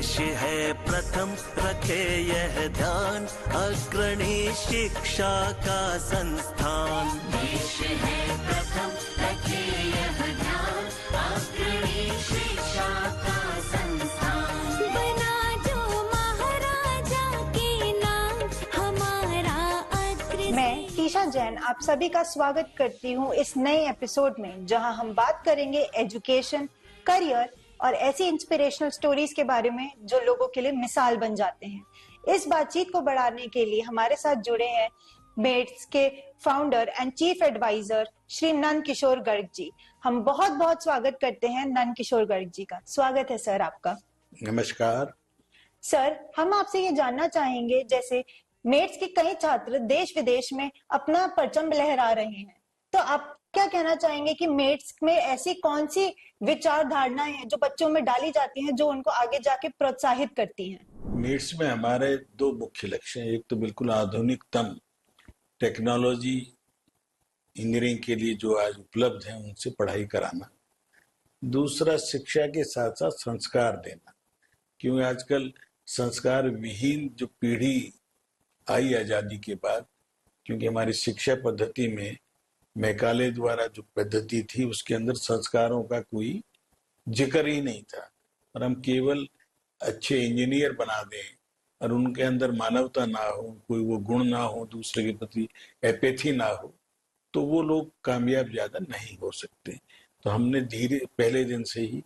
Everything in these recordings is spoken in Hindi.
देश है प्रथम रखे यह ध्यान, अग्रणी शिक्षा का संस्थान। देश है प्रथम रखे यह ध्यान, अग्रणी शिक्षा का संस्थान। बना जो महाराजा के नाम, हमारा अग्र। मैं टीशा जैन आप सभी का स्वागत करती हूँ इस नए एपिसोड में, जहां हम बात करेंगे एजुकेशन, करियर और ऐसी इंस्पिरेशनल स्टोरीज के बारे में जो लोगों के लिए मिसाल बन जाते हैं। इस बातचीत को बढ़ाने के लिए हमारे साथ जुड़े हैं मेट्स के founder and chief advisor Shri Nand Kishore Garg ji. हम बहुत बहुत स्वागत करते हैं नंद किशोर गर्ग जी का। स्वागत है सर आपका। नमस्कार सर, हम आपसे ये जानना चाहेंगे, जैसे मेट्स के कई छात्र देश विदेश में अपना परचम लहरा रहे हैं, तो आप क्या कहना चाहेंगे कि मेट्स में ऐसी कौन सी विचार धारणाएं हैं जो बच्चों में डाली जाती हैं जो उनको आगे जाके प्रोत्साहित करती हैं? मेट्स में हमारे दो मुख्य लक्ष्य हैं। एक तो बिल्कुल आधुनिकतम टेक्नोलॉजी इंजीनियरिंग के लिए जो आज उपलब्ध है उनसे पढ़ाई कराना, दूसरा शिक्षा के साथ साथ संस्कार देना, क्योंकि आजकल संस्कार विहीन जो पीढ़ी आई आज़ादी के बाद, क्योंकि हमारी शिक्षा पद्धति में मैकाले द्वारा जो पद्धति थी उसके अंदर संस्कारों का कोई जिक्र ही नहीं था, और हम केवल अच्छे इंजीनियर बना दें और उनके अंदर मानवता ना हो, कोई वो गुण ना हो, दूसरे के प्रति एपैथी ना हो, तो वो लोग कामयाब ज़्यादा नहीं हो सकते। तो हमने पहले दिन से ही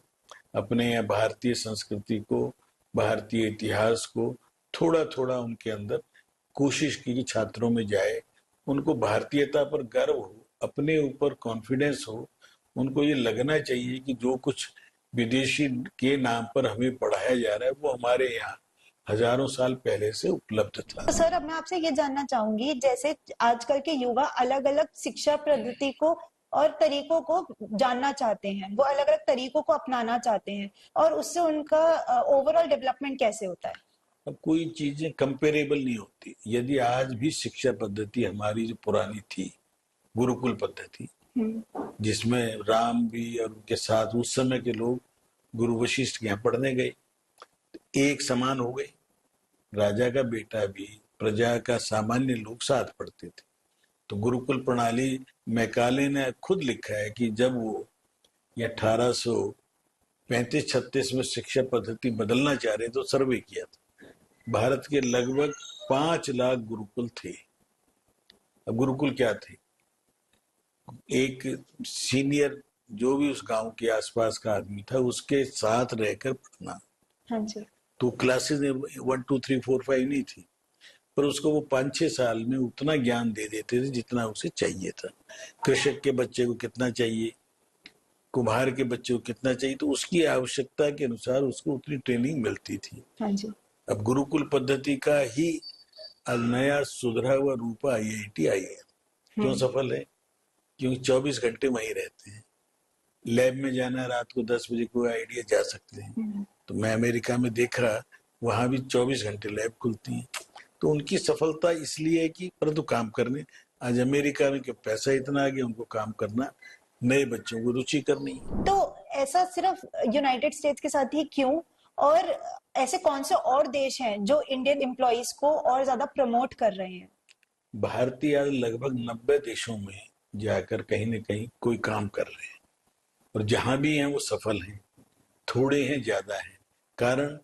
अपने यहाँ भारतीय संस्कृति को, भारतीय इतिहास को थोड़ा थोड़ा उनके अंदर कोशिश की कि छात्रों में जाए, उनको भारतीयता पर गर्व हो, अपने ऊपर कॉन्फिडेंस हो, उनको ये लगना चाहिए कि जो कुछ विदेशी के नाम पर हमें पढ़ाया जा रहा है वो हमारे यहाँ हजारों साल पहले से उपलब्ध था। तो सर, अब मैं आपसे ये जानना चाहूंगी, जैसे आजकल के युवा अलग अलग शिक्षा पद्धति को और तरीकों को जानना चाहते हैं, वो अलग अलग तरीकों को अपनाना चाहते हैं, और उससे उनका ओवरऑल डेवलपमेंट कैसे होता है? अब कोई चीजें कंपेरेबल नहीं होती। यदि आज भी शिक्षा पद्धति हमारी जो पुरानी थी, गुरुकुल पद्धति, जिसमें राम भी और उनके साथ उस समय के लोग गुरु वशिष्ठ के यहाँ पढ़ने गए, एक समान हो गए, राजा का बेटा भी, प्रजा का सामान्य लोग साथ पढ़ते थे। तो गुरुकुल प्रणाली मैकाले ने खुद लिखा है कि जब वो 1835-36 में शिक्षा पद्धति बदलना चाह रहे तो सर्वे किया था। भारत के लगभग 5 लाख गुरुकुल थे। अब गुरुकुल क्या थे? एक सीनियर जो भी उस गांव के आसपास का आदमी था उसके साथ रहकर पढ़ना। हाँ जी। तो क्लासेस 1 2 3 4 5 नहीं थी, पर उसको वो 5-6 साल में उतना ज्ञान दे देते थे जितना उसे चाहिए था। कृषक के बच्चे को कितना चाहिए, कुम्हार के बच्चे को कितना चाहिए, तो उसकी आवश्यकता के अनुसार उसको उतनी ट्रेनिंग मिलती थी। हाँ जी। अब गुरुकुल पद्धति का ही नया सुधरा हुआ रूप IIT आई है। क्यों सफल है? क्योंकि 24 घंटे वहीं रहते हैं। लैब में जाना, रात को 10 बजे कोई आइडिया जा सकते हैं। तो मैं अमेरिका में देखा, वहां भी 24 घंटे लैब खुलती हैं। तो उनकी सफलता इसलिए है कि परंतु काम करने, आज अमेरिका में क्या पैसा इतना आ गया, उनको काम करना, नए बच्चों को रुचि करनी। तो ऐसा सिर्फ यूनाइटेड स्टेट्स के साथ ही क्यों, और ऐसे कौन से और देश हैं जो इंडियन एम्प्लॉइज को और ज्यादा प्रमोट कर रहे हैं? भारतीय आज लगभग 90 देशों में जाकर कहीं न कहीं कोई काम कर रहे हैं, और जहां भी हैं वो सफल हैं। थोड़े हैं, ज्यादा हैं, कारण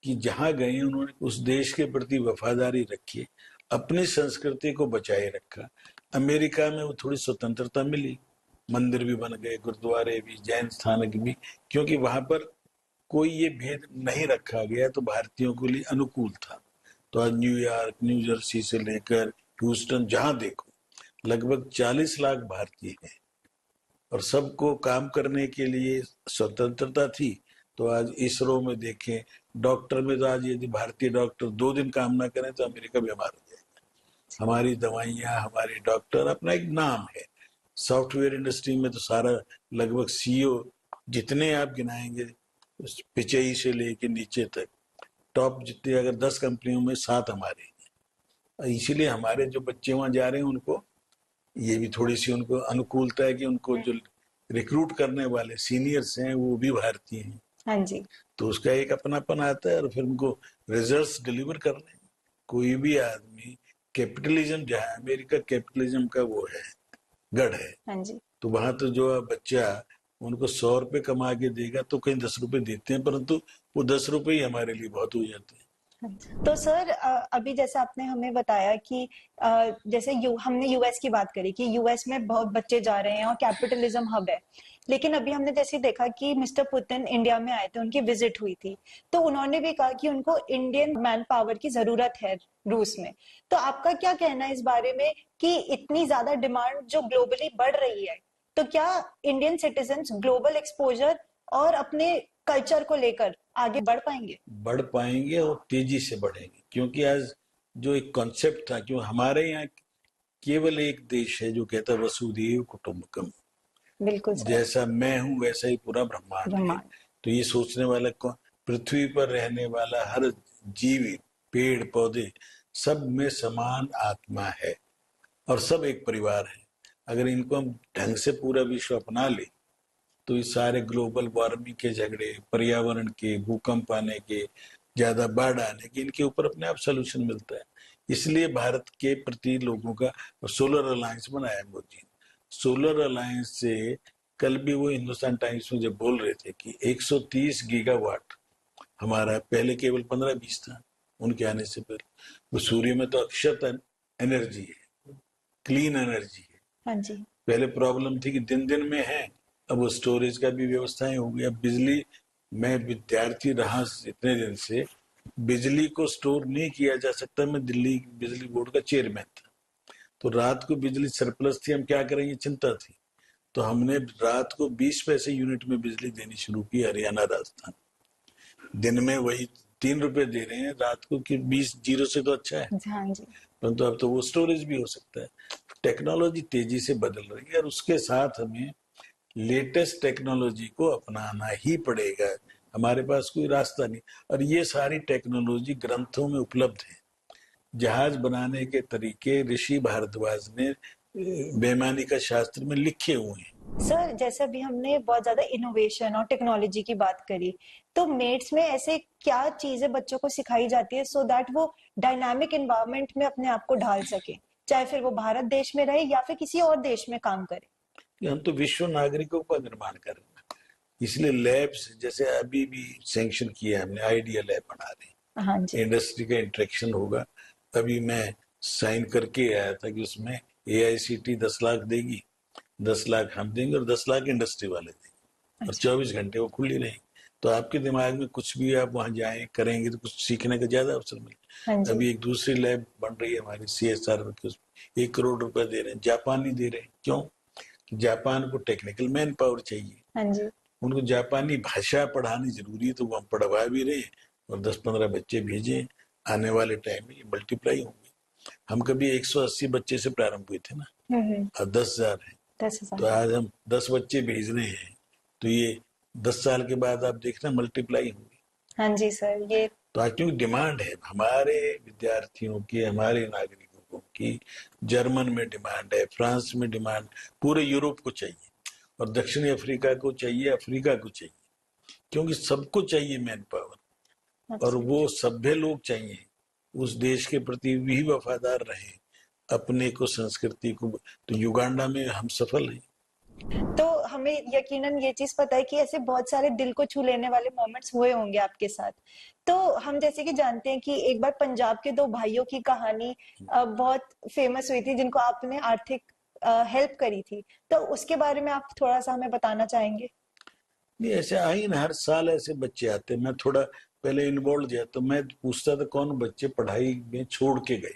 कि जहां गए उन्होंने उस देश के प्रति वफादारी रखी, अपनी संस्कृति को बचाए रखा। अमेरिका में वो थोड़ी स्वतंत्रता मिली, मंदिर भी बन गए, गुरुद्वारे भी, जैन स्थानक भी, क्योंकि वहां पर कोई ये भेद नहीं रखा गया, तो भारतीयों के लिए अनुकूल था। तो आज न्यूयॉर्क, न्यू जर्सी से लेकर ह्यूस्टन, जहां देखो लगभग 40 लाख भारतीय हैं, और सबको काम करने के लिए स्वतंत्रता थी। तो आज इसरो में देखें, डॉक्टर में तो आज यदि भारतीय डॉक्टर 2 दिन काम ना करें तो अमेरिका बीमार हो जाएगा। हमारी दवाइयाँ, हमारे डॉक्टर, अपना एक नाम है। सॉफ्टवेयर इंडस्ट्री में तो सारा लगभग CEO जितने आप गिनाएंगे, पिचई से लेके नीचे तक, टॉप जितने अगर 10 कंपनियों में 7 हमारे हैं। इसीलिए हमारे जो बच्चे वहाँ जा रहे हैं उनको ये भी थोड़ी सी उनको अनुकूलता है कि उनको जो रिक्रूट करने वाले सीनियर्स हैं वो भी भारतीय हैं। हाँ जी। तो उसका एक अपनापन आता है और फिर उनको रिजल्ट्स डिलीवर करने हैं। कोई भी आदमी, कैपिटलिज्म जहाँ अमेरिका कैपिटलिज्म का वो है गढ़ है, हाँ जी। तो वहां तो जो बच्चा उनको 100 रुपए कमा के देगा तो कहीं 10 रुपए देते हैं, परंतु वो 10 रुपए ही हमारे लिए बहुत हो जाते हैं। तो सर अभी जैसे आपने हमें बताया कि जैसे हमने यूएस की बात करी कि यूएस में बहुत बच्चे जा रहे हैं और कैपिटलिज्म हब है, लेकिन अभी हमने जैसे देखा कि मिस्टर पुतिन इंडिया में आए थे, उनकी विजिट हुई थी, तो उन्होंने भी कहा कि उनको इंडियन मैन पावर की जरूरत है रूस में। तो आपका क्या कहना है इस बारे में कि इतनी ज्यादा डिमांड जो ग्लोबली बढ़ रही है, तो क्या इंडियन सिटीजन्स ग्लोबल एक्सपोजर और अपने कल्चर को लेकर आगे बढ़ पाएंगे? बढ़ पाएंगे और तेजी से बढ़ेंगे, क्योंकि आज जो एक कॉन्सेप्ट था, क्यों हमारे यहाँ केवल एक देश है जो कहता है वसुधैव कुटुंबकम, बिल्कुल सर। जैसा मैं हूं वैसा ही पूरा ब्रह्मांड है। ब्रह्मांड। तो ये सोचने वाला कौन? पृथ्वी पर रहने वाला हर जीव, पेड़ पौधे, सब में समान आत्मा है और सब एक परिवार है। अगर इनको हम ढंग से पूरा विश्व अपना ले तो इस सारे ग्लोबल वार्मिंग के झगड़े, पर्यावरण के, भूकंप आने के, ज्यादा बाढ़ आने के, इनके ऊपर अपने आप सोल्यूशन मिलता है। इसलिए भारत के प्रति लोगों का सोलर अलायंस बनाया मोदी ने। सोलर अलायंस से कल भी वो हिंदुस्तान टाइम्स में जब बोल रहे थे कि 130 गीगावाट हमारा, पहले केवल 15-20 था उनके आने से पहले। वो सूर्य में तो अक्षत एनर्जी है, क्लीन एनर्जी है। हाँ जी। पहले प्रॉब्लम थी कि दिन दिन में है, अब वो स्टोरेज का भी व्यवस्थाएं हो गई। अब बिजली, मैं विद्यार्थी रहा इतने दिन से, बिजली को स्टोर नहीं किया जा सकता। मैं दिल्ली बिजली बोर्ड का चेयरमैन था, तो रात को बिजली सरप्लस थी, हम क्या करेंगे चिंता थी। तो हमने रात को 20 पैसे यूनिट में बिजली देनी शुरू की, हरियाणा राजस्थान। दिन में वही 3 रुपए दे रहे हैं, रात को कि 20 जीरो से तो अच्छा है। हाँ जी। परंतु अब तो वो स्टोरेज भी हो सकता है। टेक्नोलॉजी तेजी से बदल रही है और उसके साथ हमें लेटेस्ट टेक्नोलॉजी को अपनाना ही पड़ेगा, हमारे पास कोई रास्ता नहीं। और ये सारी टेक्नोलॉजी ग्रंथों में उपलब्ध है। जहाज बनाने के तरीके ऋषि भारद्वाज ने बेईमानी का शास्त्र में लिखे हुए हैं। सर जैसे अभी हमने बहुत ज्यादा इनोवेशन और टेक्नोलॉजी की बात करी, तो मेट्स में ऐसे क्या चीजें बच्चों को सिखाई जाती है सो दैट वो डायनामिक एनवायरनमेंट में अपने आप को ढाल सके, चाहे फिर वो भारत देश में रहे या फिर किसी और देश में काम करे? कि हम तो विश्व नागरिकों का निर्माण कर रहे हैं, इसलिए लैब्स जैसे अभी भी सैंक्शन किया हमने, आइडिया लैब बना रहे हैं। हाँ जी। इंडस्ट्री का इंटरेक्शन होगा। अभी मैं साइन करके आया था कि उसमें AICT 10 लाख देगी, 10 लाख हम देंगे और 10 लाख इंडस्ट्री वाले देंगे, और 24 घंटे वो खुली रहेगी। तो आपके दिमाग में कुछ भी आप वहां जाएं करेंगे तो कुछ सीखने का ज्यादा अवसर मिले। हाँ जी। अभी एक दूसरी लैब बन रही है हमारी CSR की, उसमें 1 करोड़ रुपए दे रहे हैं, जापानी दे रहे हैं। क्यों? जापान को टेक्निकल मैन पावर चाहिए, हाँ जी। उनको जापानी भाषा पढ़ानी जरूरी है, तो वो हम पढ़वा भी रहे हैं और 10-15 बच्चे भेजे। आने वाले टाइम में ये मल्टीप्लाई होंगे। हम कभी 180 बच्चे से प्रारंभ हुए थे ना, अब 10,000 है। 10,000। तो आज हम 10 बच्चे भेज रहे हैं, तो ये 10 साल के बाद आप देखना मल्टीप्लाई होंगे। हाँ जी सर। ये तो आज क्योंकि डिमांड है हमारे विद्यार्थियों की, हमारे नागरिकों की, जर्मन में डिमांड है, फ्रांस में डिमांड, पूरे यूरोप को चाहिए और दक्षिणी अफ्रीका को चाहिए, अफ्रीका को चाहिए, क्योंकि सबको चाहिए मैन पावर। और वो सभ्य लोग चाहिए, उस देश के प्रति भी वफादार रहे, अपने को, संस्कृति को। तो युगांडा में हम सफल हैं। तो हमें यकीनन ये चीज पता है कि ऐसे बहुत सारे दिल को छू लेने वाले मोमेंट्स हुए होंगे आपके साथ। तो हम जैसे कि जानते हैं कि एक बार पंजाब के 2 भाइयों की कहानी बहुत फेमस हुई थी, जिनको आपने आर्थिक हेल्प करी थी, तो उसके बारे में आप थोड़ा सा हमें बताना चाहेंगे? नहीं, ऐसे आई ना, हर साल ऐसे बच्चे आते। मैं थोड़ा पहले इन्वॉल्व किया तो मैं पूछता था कौन बच्चे पढ़ाई में छोड़ के गए,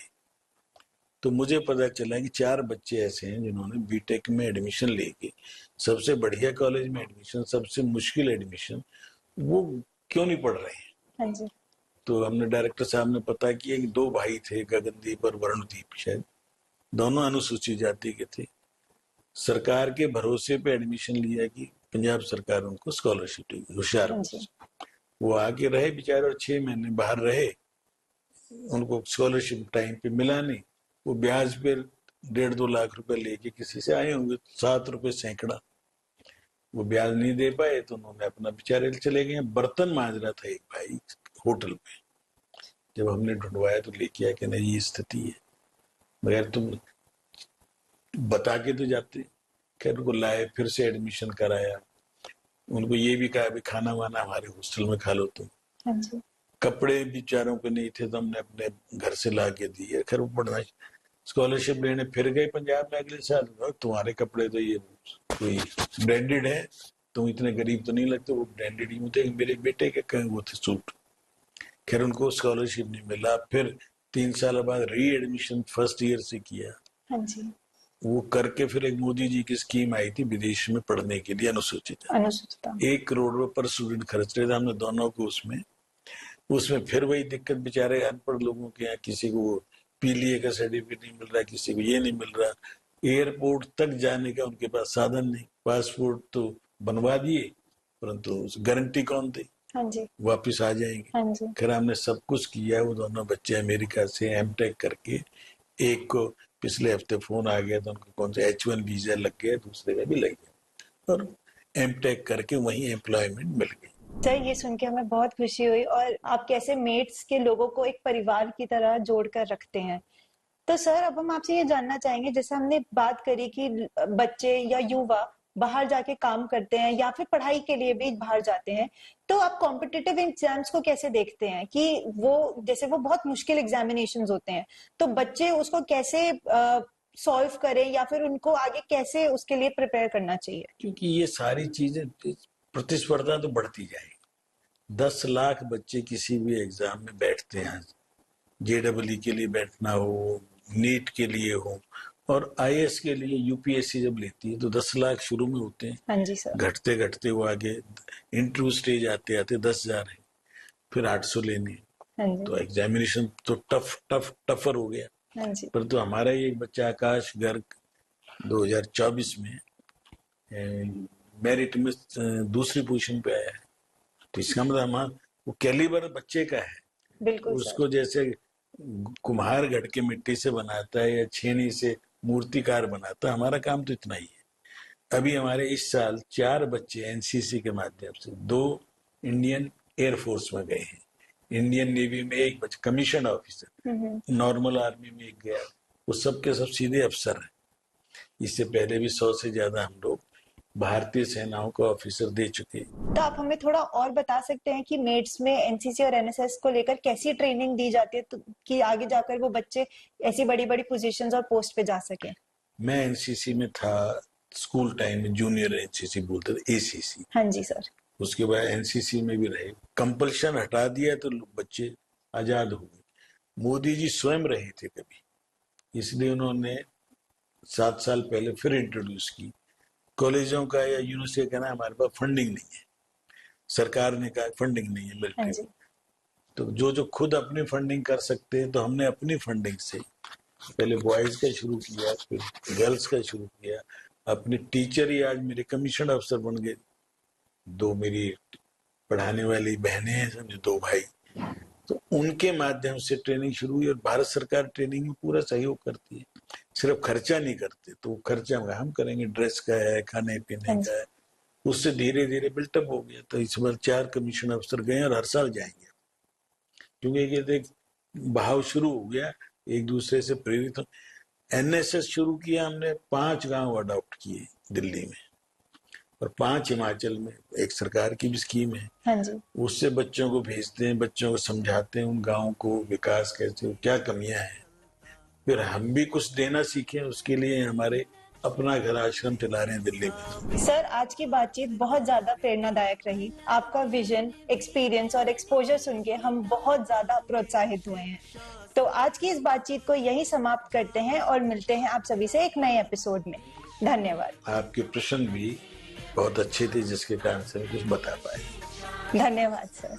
तो मुझे पता चला कि 4 बच्चे ऐसे हैं जिन्होंने बीटेक में एडमिशन लेके, सबसे बढ़िया कॉलेज में एडमिशन, सबसे मुश्किल एडमिशन, वो क्यों नहीं पढ़ रहे हैं। हाँ जी। तो हमने डायरेक्टर साहब ने पता किया कि 2 भाई थे, गगनदीप और वरुणदीप, शायद दोनों अनुसूचित जाति के थे। सरकार के भरोसे पे एडमिशन लिया कि पंजाब सरकार उनको स्कॉलरशिप देगी, होशियार बच्चे। वो आके रहे बेचारे और 6 महीने बाहर रहे, उनको स्कॉलरशिप टाइम पे मिला नहीं। वो ब्याज पे 1.5-2 लाख रुपए लेके किसी से आए होंगे, 7 रुपए सैकड़ा। वो ब्याज नहीं दे पाए तो उन्होंने अपना बेचारे चले गए। बर्तन मांज रहा था एक भाई होटल में, जब हमने ढूंढवाया तो लेके आया कि नहीं ये स्थिति है, मगर तुम बता के तो जाते। खैर उनको लाए, फिर से एडमिशन कराया, उनको ये भी कहा भी खाना वाना हमारे हॉस्टल में खा लो तुम। हाँ जी। कपड़े बेचारों के नहीं थे तो हमने अपने घर से ला के दिए। खैर वो पढ़ना स्कॉलरशिप लेने फिर गए पंजाब में अगले साल। तुम्हारे कपड़े तो ये कोई ब्रांडेड है, तुम इतने गरीब तो नहीं लगते। वो ब्रांडेड ही थे। मेरे बेटे के कहीं वो थे सूट। खैर उनको स्कॉलरशिप नहीं मिला। फिर 3 साल बाद री एडमिशन फर्स्ट ईयर से किया। हाँ जी। वो करके फिर एक मोदी जी की स्कीम आई थी विदेश में पढ़ने के लिए अनुसूचित 1 करोड़ रुपए पर स्टूडेंट खर्च रहे थे हमने दोनों को उसमें फिर वही दिक्कत बेचारे अनपढ़ लोगों के यहाँ, किसी को पीलीए का सर्टिफिकेट नहीं मिल रहा, किसी को ये नहीं मिल रहा। एयरपोर्ट तक जाने का उनके पास साधन नहीं। पासपोर्ट तो बनवा दिए परंतु गारंटी कौन दी? हाँ जी। वापिस आ जाएंगे। हाँ जी। खैर हमने सब कुछ किया। वो दोनों बच्चे अमेरिका से एमटेक करके, एक को पिछले हफ्ते फोन आ गया था उनको कौन सा H1 वीजा लग गया, दूसरे का भी लग गया और एमटेक करके वहीं एम्प्लॉयमेंट मिल गई। सर ये सुन के हमें बहुत खुशी हुई और आप कैसे मेट्स के लोगों को एक परिवार की तरह जोड़कर रखते हैं। तो सर अब हम आपसे ये जानना चाहेंगे, जैसे हमने बात करी कि बच्चे या युवा बाहर जाके काम करते हैं या फिर पढ़ाई के लिए भी बाहर जाते हैं, तो आप कॉम्पिटिटिव एग्जाम्स को कैसे देखते हैं कि वो जैसे वो बहुत मुश्किल एग्जामिनेशंस होते हैं, तो बच्चे उसको कैसे सॉल्व करें या फिर उनको आगे कैसे उसके लिए प्रिपेयर करना चाहिए? क्योंकि ये सारी चीजें प्रतिस्पर्धा तो बढ़ती जाएगी। 10 लाख बच्चे किसी भी एग्जाम में बैठते हैं। JEE के लिए बैठना हो, नीट के लिए हो और IAS के लिए UPSC जब लेती है तो 10 लाख शुरू में होते हैं। हाँ जी सर। घटते घटते वो आगे इंटरव्यू स्टेज आते आते 10,000 है, फिर 800 लेने। हाँ जी। तो एग्जामिनेशन तो टफर हो गया। हाँ जी। परंतु हमारा ही एक बच्चा आकाश गर्ग 2024 में मेरिट में दूसरी पोजीशन पे आया है। तो इसका मतलब वो कैलिबर बच्चे का है। बिल्कुल उसको जैसे कुम्हार घड़ के मिट्टी से बनाता है या छेनी से मूर्तिकार बनाता है, हमारा काम तो इतना ही है। अभी हमारे इस साल 4 बच्चे NCC के माध्यम से 2 इंडियन एयरफोर्स में गए हैं, इंडियन नेवी में एक बच्चा कमीशन ऑफिसर, नॉर्मल आर्मी में एक गया। वो सब के सब सीधे अफसर हैं। इससे पहले भी 100 से ज्यादा हम लोग भारतीय सेनाओं को ऑफिसर दे चुके हैं। तो आप हमें थोड़ा और बता सकते हैं कि मेट्स में NCC और NSS को लेकर कैसी ट्रेनिंग दी जाती है तो कि आगे जाकर वो बच्चे ऐसी बड़ी बड़ी पोजीशंस और पोस्ट पे जा सके? मैं NCC में था स्कूल टाइम में, जूनियर NCC बोलते थे, ACC। हाँ जी सर। उसके बाद NCC में भी रहे। कंपल्शन हटा दिया तो बच्चे आजाद हो गए। मोदी जी स्वयं रहे थे कभी, इसलिए उन्होंने 7 साल पहले फिर इंट्रोड्यूस की। कॉलेजों का या यूनिवर्सिटी का कहना हमारे पास फंडिंग नहीं है, सरकार ने कहा फंडिंग नहीं है मिलिट्री। तो जो खुद अपनी फंडिंग कर सकते हैं, तो हमने अपनी फंडिंग से पहले बॉयज का शुरू किया, फिर गर्ल्स का शुरू किया। अपने टीचर ही आज मेरे कमीशन अफसर बन गए। 2 मेरी पढ़ाने वाली बहनें हैं, समझे 2 भाई। तो उनके माध्यम से ट्रेनिंग शुरू हुई और भारत सरकार ट्रेनिंग में पूरा सहयोग करती है, सिर्फ खर्चा नहीं करते। तो खर्चा हम करेंगे, ड्रेस का है, खाने पीने का है, उससे धीरे धीरे बिल्टअप हो गया। तो इस बार 4 कमीशन अफसर गए और हर साल जाएंगे, क्योंकि ये देख बहाव शुरू हो गया, एक दूसरे से प्रेरित। NSS शुरू किया हमने, 5 गांव अडॉप्ट किए दिल्ली में और 5 हिमाचल में। एक सरकार की भी स्कीम है। हाँ जी। उससे बच्चों को भेजते हैं, बच्चों को समझाते हैं उन गाँव को विकास कैसे, क्या कमियां हैं। फिर हम भी कुछ देना सीखें, उसके लिए हमारे अपना घर आश्रम चला रहे हैं दिल्ली में। सर आज की बातचीत बहुत ज्यादा प्रेरणादायक रही। आपका विजन, एक्सपीरियंस और एक्सपोजर सुन के हम बहुत ज्यादा प्रोत्साहित हुए हैं। तो आज की इस बातचीत को यही समाप्त करते हैं और मिलते हैं आप सभी से एक नए एपिसोड में। धन्यवाद। आपके प्रश्न भी बहुत अच्छे थे, जिसके कारण से कुछ बता पाए। धन्यवाद सर।